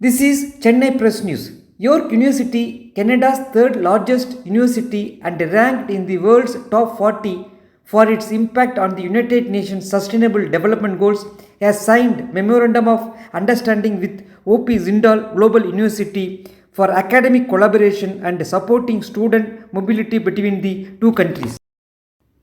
This is Chennai Press News. York University, Canada's third largest university and ranked in the world's top 40 for its impact on the United Nations Sustainable Development Goals, has signed Memorandum of Understanding with OP Jindal Global University for academic collaboration and supporting student mobility between the two countries.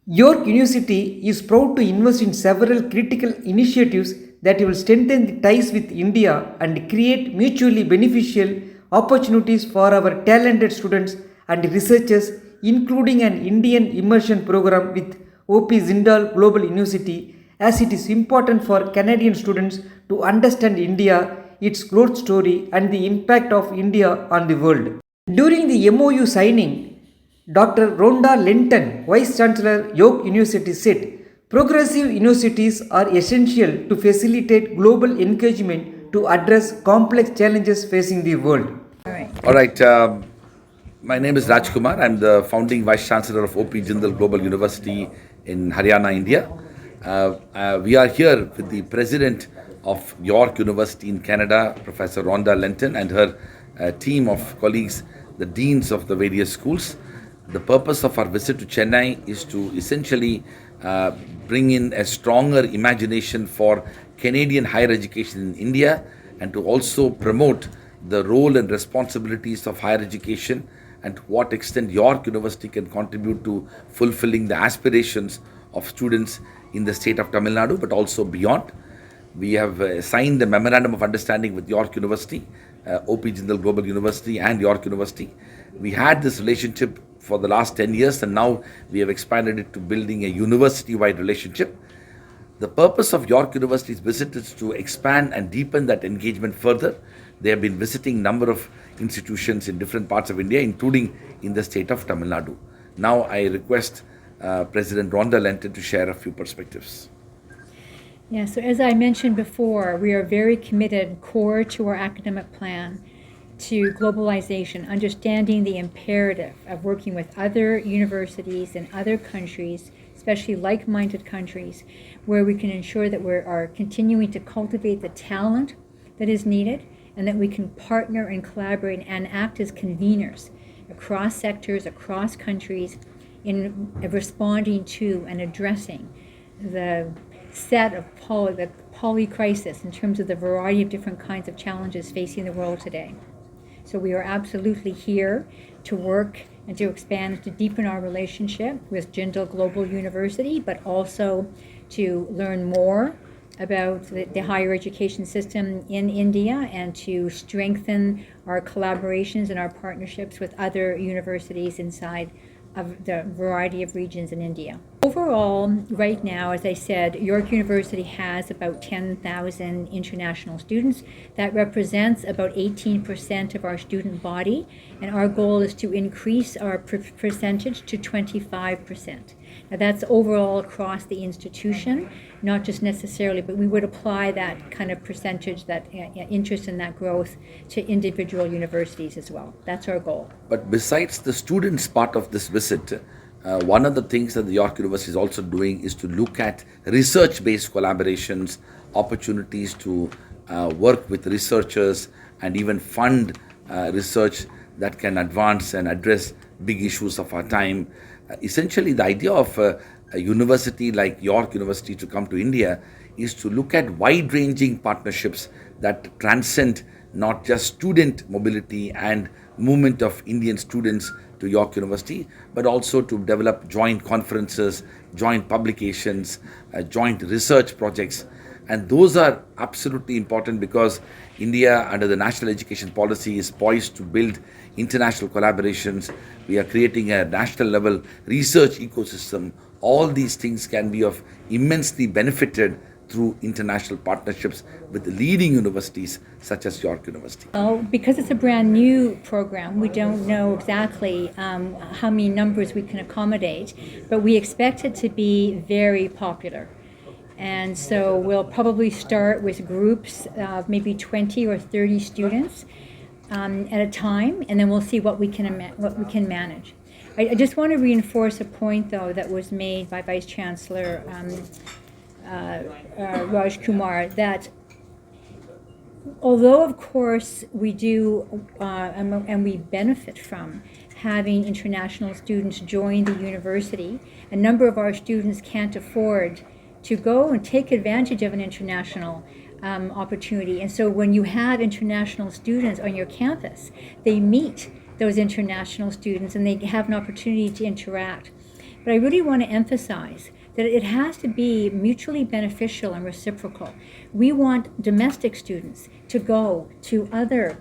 York University is proud to invest in several critical initiatives that will strengthen the ties with India and create mutually beneficial opportunities for our talented students and researchers, including an Indian immersion program with OP Jindal Global University, as it is important for Canadian students to understand India, its growth story, and the impact of India on the world. During the MOU signing, Dr. Rhonda Linton, Vice Chancellor, York University, said, "Progressive universities are essential to facilitate global engagement to address complex challenges facing the world." All right. My name is Rajkumar. I'm the founding Vice Chancellor of OP Jindal Global University in Haryana, India. We are here with the President of York University in Canada, Professor Rhonda Linton, and her team of colleagues, the deans of the various schools. The purpose of our visit to Chennai is to essentially bring in a stronger imagination for Canadian higher education in India and to also promote the role and responsibilities of higher education and to what extent York University can contribute to fulfilling the aspirations of students in the state of Tamil Nadu, but also beyond. We have signed a memorandum of understanding with York University, OP Jindal Global University and York University. We had this relationship for the last 10 years and now we have expanded it to building a university-wide relationship. The purpose of York University's visit is to expand and deepen that engagement further. They have been visiting number of institutions in different parts of India, including in the state of Tamil Nadu. Now I request President Rhonda Linton to share a few perspectives. Yeah, so as I mentioned before, we are very committed, core to our academic plan, to globalization, understanding the imperative of working with other universities in other countries, especially like-minded countries, where we can ensure that we are continuing to cultivate the talent that is needed and that we can partner and collaborate and act as conveners across sectors, across countries, in responding to and addressing the set of the poly crisis in terms of the variety of different kinds of challenges facing the world today. So we are absolutely here to work and to expand and to deepen our relationship with Jindal Global University, but also to learn more about the higher education system in India and to strengthen our collaborations and our partnerships with other universities inside of the variety of regions in India. Overall, right now, as I said, York University has about 10,000 international students. That represents about 18% of our student body, and our goal is to increase our percentage to 25%. Now that's overall across the institution, not just necessarily, but we would apply that kind of percentage, that interest in that growth to individual universities as well. That's our goal. But besides the students part of this visit, one of the things that the York University is also doing is to look at research-based collaborations, opportunities to work with researchers and even fund research that can advance and address big issues of our time. Essentially, the idea of a university like York University to come to India is to look at wide-ranging partnerships that transcend not just student mobility and movement of Indian students to York University, but also to develop joint conferences, joint publications, joint research projects. And those are absolutely important because India, under the National Education Policy, is poised to build international collaborations. We are creating a national level research ecosystem. All these things can be of immensely benefited through international partnerships with leading universities such as York University. Well, because it's a brand new program, we don't know exactly how many numbers we can accommodate, but we expect it to be very popular. And so we'll probably start with groups of maybe 20 or 30 students at a time, and then we'll see what we can manage. I just want to reinforce a point, though, that was made by Vice Chancellor Raj Kumar, that Although, of course, we do, and we benefit from having international students join the university, a number of our students can't afford to go and take advantage of an international opportunity. And so when you have international students on your campus, they meet those international students and they have an opportunity to interact. But I really want to emphasize that it has to be mutually beneficial and reciprocal. We want domestic students to go to other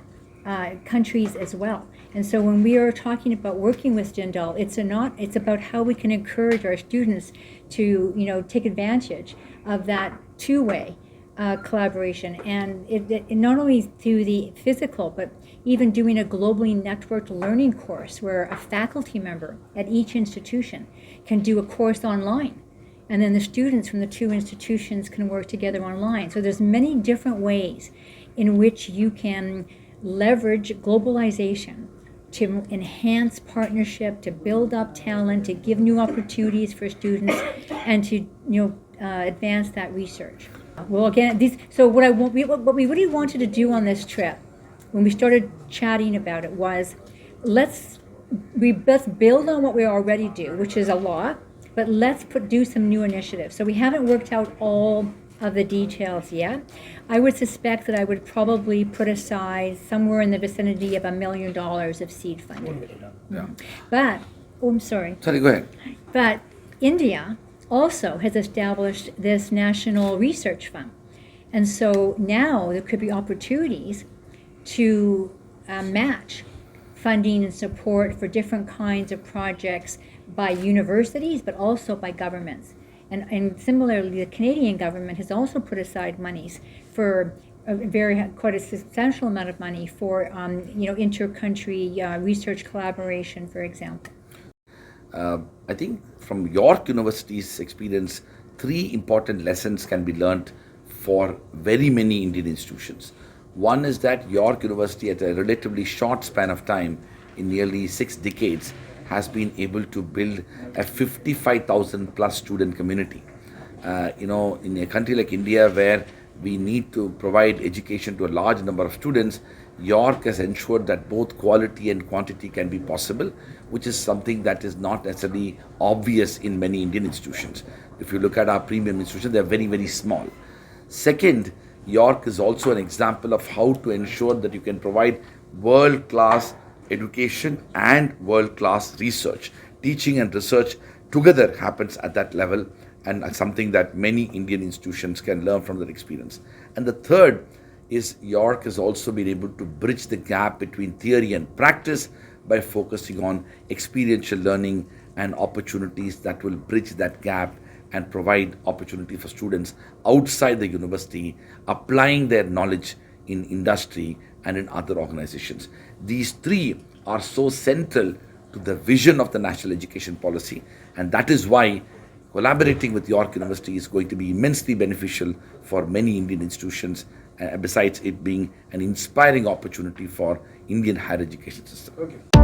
countries as well. And so when we are talking about working with Jindal, it's about how we can encourage our students to take advantage of that two-way collaboration, and it not only through the physical, but even doing a globally networked learning course where a faculty member at each institution can do a course online, and then the students from the two institutions can work together online. So there's many different ways in which you can leverage globalization to enhance partnership, to build up talent, to give new opportunities for students, and to advance that research. Well, again, so what we really wanted to do on this trip, when we started chatting about it, was let's build on what we already do, which is a lot, but let's do some new initiatives. So we haven't worked out all of the details yet. I would suspect that I would probably put aside somewhere in the vicinity of $1 million of seed funding. Yeah. But, I'm sorry. Sorry, go ahead. But India also has established this national research fund. And so now there could be opportunities to match funding and support for different kinds of projects by universities, but also by governments. And similarly, the Canadian government has also put aside monies for quite a substantial amount of money for inter-country research collaboration, for example. I think from York University's experience, 3 important lessons can be learned for very many Indian institutions. One is that York University, at a relatively short span of time, in nearly 6 decades, has been able to build a 55,000 plus student community. In a country like India, where we need to provide education to a large number of students, York has ensured that both quality and quantity can be possible, which is something that is not necessarily obvious in many Indian institutions. If you look at our premium institutions, they are very, very small. Second, York is also an example of how to ensure that you can provide world-class education and world-class research. Teaching and research together happens at that level, and something that many Indian institutions can learn from that experience. And the third is York has also been able to bridge the gap between theory and practice by focusing on experiential learning and opportunities that will bridge that gap and provide opportunity for students outside the university, applying their knowledge in industry and in other organizations. These 3 are so central to the vision of the national education policy, and that is why collaborating with York University is going to be immensely beneficial for many Indian institutions, besides it being an inspiring opportunity for Indian higher education system. Okay.